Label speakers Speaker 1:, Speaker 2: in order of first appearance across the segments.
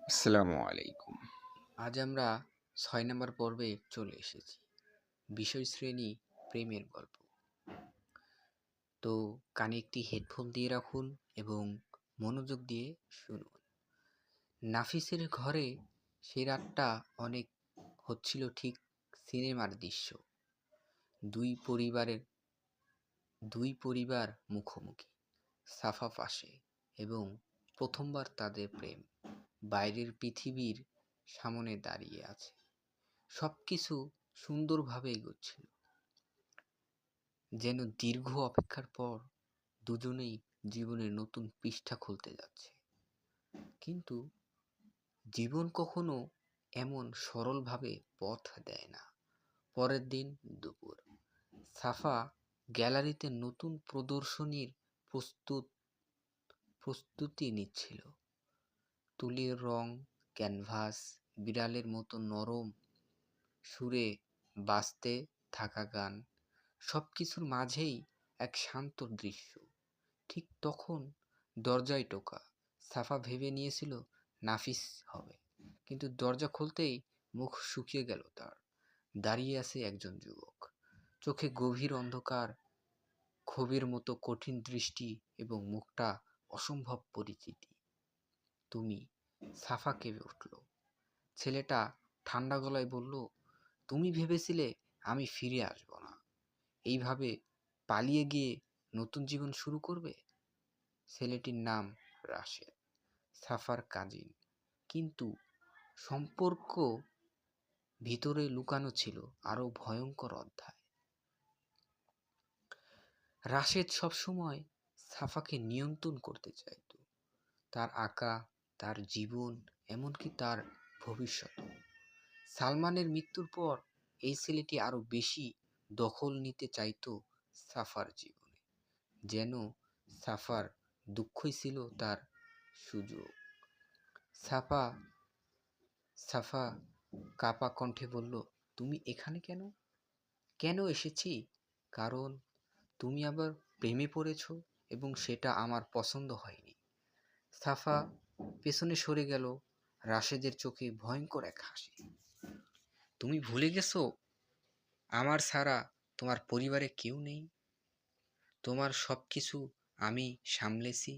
Speaker 1: আসসালামু আলাইকুম। আজ আমরা ৬ নম্বর পর্বে চলে এসেছি। বিষয় শ্রেণী প্রেমের গল্প। তো কানে একটি হেডফোন দিয়ে রাখুন এবং মনোযোগ দিয়ে শুনুন। নাফিসের ঘরে সেই রাতটা অনেক হচ্ছিল ঠিক সিনেমার দৃশ্য। দুই পরিবার মুখোমুখি, সাফা পাশে এবং প্রথমবার তাদের প্রেম বাইরের পৃথিবীর সামনে দাঁড়িয়ে আছে। সবকিছু সুন্দরভাবে এগোচ্ছিল, যেন দীর্ঘ অপেক্ষার পর দুজনেই জীবনের নতুন পৃষ্ঠা খুলতে যাচ্ছে। কিন্তু জীবন কখনো এমন সরলভাবে পথ দেয় না। পরের দিন দুপুর, সাফা গ্যালারিতে নতুন প্রদর্শনীর প্রস্তুতি নিচ্ছিল। তুলির রং, ক্যানভাস, বিড়ালের মতো নরম সুরে বাজতে থাকা গান, সবকিছুর মাঝেই এক শান্ত দৃশ্য। ঠিক তখন দরজায় টোকা। সাফা ভেবে নিয়েছিল নাফিস হবে, কিন্তু দরজা খুলতেই মুখ শুকিয়ে গেল তার। দাঁড়িয়ে আছে একজন যুবক, চোখে গভীর অন্ধকার, ক্ষোভের মতো কঠিন দৃষ্টি এবং মুখটা অসম্ভব পরিচিতি। তুমি? সাফা কেঁপে উঠল। ছেলেটা ঠান্ডা গলায় বলল, তুমি ভেবেছিলে আমি ফিরে আসব না? এইভাবে পালিয়ে গিয়ে নতুন জীবন শুরু করবে? ছেলেটির নাম রাশেদ, সাফার কাজিন। কিন্তু সম্পর্ক ভিতরে লুকানো ছিল আরো ভয়ঙ্কর অধ্যায়। রাশেদ সবসময় সাফাকে নিয়ন্ত্রণ করতে চাইত, তার আঁকা, তার জীবন, এমনকি তার ভবিষ্যৎ। সালমানের মৃত্যুর পর এই ছেলেটি আরো বেশি দখল নিতে চাইত সাফার জীবনে, যেন সাফার দুঃখই ছিল তার সুযোগ। সাফা সাফা কাপা কণ্ঠে বলল, তুমি এখানে কেন? কেন এসেছি? কারণ তুমি আবার প্রেমে পড়েছ এবং সেটা আমার পছন্দ হয়নি। সাফা পেছনে সরে গেল, রাশেদের চোখে ভয়ঙ্কর এক হাসি। তুমি ভুলে গেছো আমার ছাড়া তোমার পরিবারে কেউ নেই? তোমার সব কিছু আমি সামলেছি,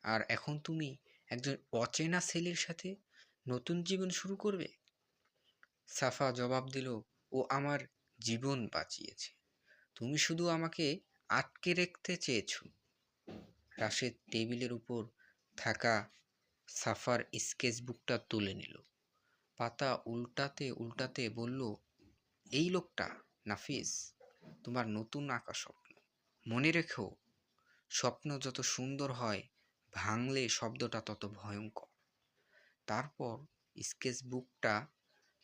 Speaker 1: আর এখন তুমি একজন অচেনা ছেলের সাথে নতুন জীবন শুরু করবে? সাফা জবাব দিল, ও আমার জীবন বাঁচিয়েছে, তুমি শুধু আমাকে আটকে রাখতে চেয়েছো। রাশেদ টেবিলের উপর থাকা সাফার স্কেচবুকটা তুলে নিল, পাতা উল্টাতে উল্টাতে বলল, এই লোকটা নাফিস, তোমার নতুন আঁকা স্বপ্ন। মনে রেখো, স্বপ্ন যত সুন্দর হয়, ভাঙলে শব্দটা তত ভয়ঙ্কর। তারপর স্কেচবুকটা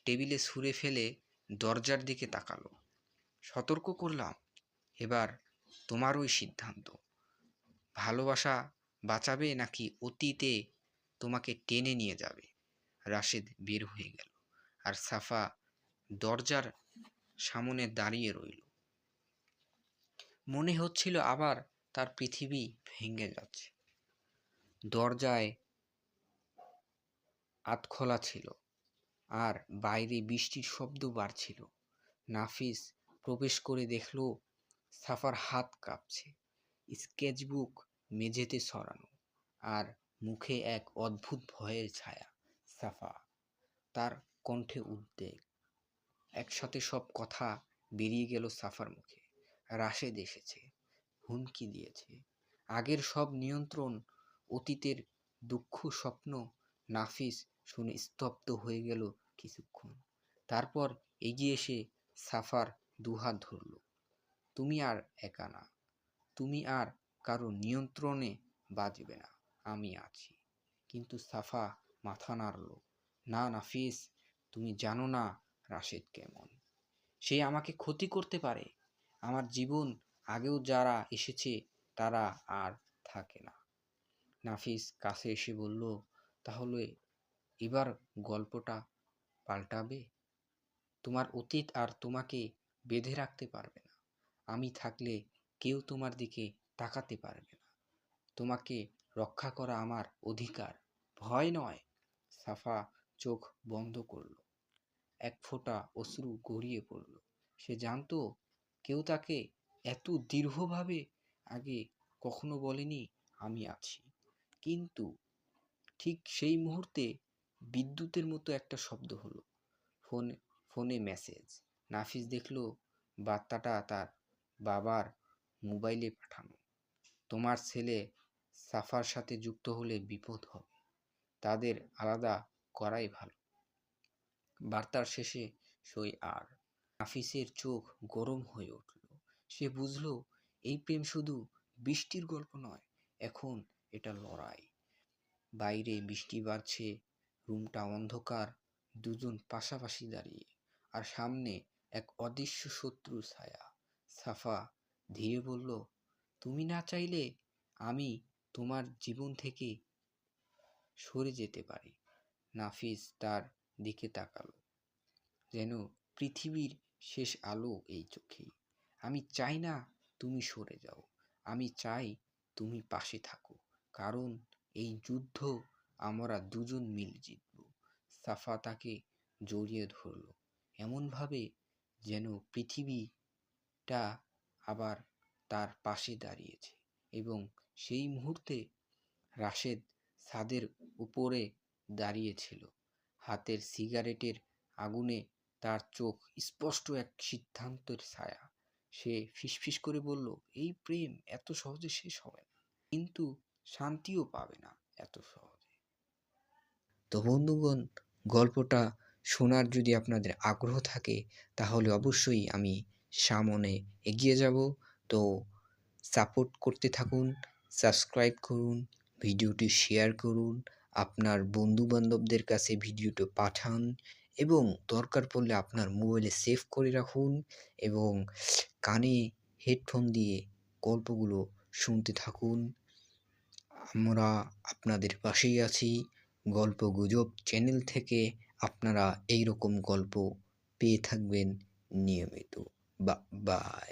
Speaker 1: টেবিলে ছুঁড়ে ফেলে দরজার দিকে তাকালো। সতর্ক করলাম, এবার তোমারই সিদ্ধান্ত। ভালোবাসা বাঁচাবে নাকি অতীতে তোমাকে টেনে নিয়ে যাবে? রাশেদ বের হয়ে গেল, আর সাফা দরজার সামনে দাঁড়িয়ে রইল। মনে হচ্ছিল আবার তার পৃথিবী ভেঙে যাচ্ছে। দরজায় আধখোলা ছিল, আর বাইরে বৃষ্টির শব্দ বাড়ছিল। নাফিস প্রবেশ করে দেখল সাফার হাত কাঁপছে, স্কেচবুক মেঝেতে ছড়ানো, আর মুখে এক অদ্ভুত ভয়ের ছায়া। সাফা, তার কণ্ঠে উদ্বেগ। একসাথে সব কথা বেরিয়ে গেল সাফার মুখে। রাশেদ এসেছে, হুমকি দিয়েছে, আগের সব নিয়ন্ত্রণ, অতীতের দুঃখ স্বপ্ন। নাফিস শুনে স্তব্ধ হয়ে গেল কিছুক্ষণ, তারপর এগিয়ে এসে সাফার দুহাত ধরল। তুমি আর একা না, তুমি আর কারো নিয়ন্ত্রণে বাজবে না, আমি আছি। কিন্তু সাফা মাথা নাড়ল। না নাফিস, তুমি জানো না রাশেদ কেমন। সে আমাকে ক্ষতি করতে পারে। আমার জীবন আগেও যারা এসেছে তারা আর থাকে না। নাফিস কাছে এসে বলল, তাহলে এবার গল্পটা পাল্টাবে? তোমার অতীত আর তোমাকে বেঁধে রাখতে পারবে না। আমি থাকলে কেউ তোমার দিকে তাকাতে পারবে না। তোমাকে রক্ষা করা আমার অধিকার, ভয় নয়। সাফা চোখ বন্ধ করল। এক ফোঁটা অশ্রু গড়িয়ে পড়ল। সে জানতো কেউ তাকে এত দৃঢ়ভাবে আগে কখনো বলেনি, আমি আছি। কিন্তু ঠিক সেই মুহূর্তে বিদ্যুতের মতো একটা শব্দ হলো। ফোনে মেসেজ। নাফিস দেখল বার্তাটা তার বাবার মোবাইলে পাঠানো। তোমার ছেলে সাফার সাথে যুক্ত হলে বিপদ হবে, তাদের আলাদা করাই ভালো। বার্তার শেষে সই আর। নাফিসের চোখ গরম হয়ে উঠল। সে বুঝল এই প্রেম শুধু বৃষ্টির গল্প নয়, এখন এটা লড়াই। বাইরে বৃষ্টি বাড়ছে, রুমটা অন্ধকার, দুজন পাশাপাশি দাঁড়িয়ে, আর সামনে এক অদৃশ্য শত্রুর ছায়া। সাফা ধীরে বলল, তুমি না চাইলে আমি তোমার জীবন থেকে সরে যেতে পারি। নাফিস তার দিকে তাকালো, যেন পৃথিবীর শেষ আলো এই চোখে। আমি চাই না তুমি সরে যাও, আমি চাই তুমি পাশে থাকো, কারণ এই যুদ্ধ আমরা দুজন মিলে জিতব। সাফা তাকে জড়িয়ে ধরল এমনভাবে যেন পৃথিবীটা আবার তার পাশে দাঁড়িয়েছে। এবং সেই মুহূর্তে রাশেদ ছাদের উপরে দাঁড়িয়েছিল, হাতের সিগারেটের আগুনে তার চোখ স্পষ্ট এক সিদ্ধান্তের ছায়া। সে ফিসফিস করে বলল, এই প্রেম এত সহজে শেষ হবে না, কিন্তু শান্তিও পাবে না এত সহজে। তো বন্ধুগণ, গল্পটা শোনার যদি আপনাদের আগ্রহ থাকে তাহলে অবশ্যই আমি সামনে এগিয়ে যাব। তো সাপোর্ট করতে থাকুন, সাবস্ক্রাইব করুন, ভিডিওটি শেয়ার করুন, আপনার বন্ধুবান্ধবদের কাছে ভিডিওটি পাঠান এবং দরকার পড়লে আপনার মোবাইলে সেভ করে রাখুন এবং কানে হেডফোন দিয়ে গল্পগুলো শুনতে থাকুন। আমরা আপনাদের পাশেই আছি। গল্প গুজব চ্যানেল থেকে আপনারা এই রকম গল্প পেয়ে থাকবেন নিয়মিত। বাই।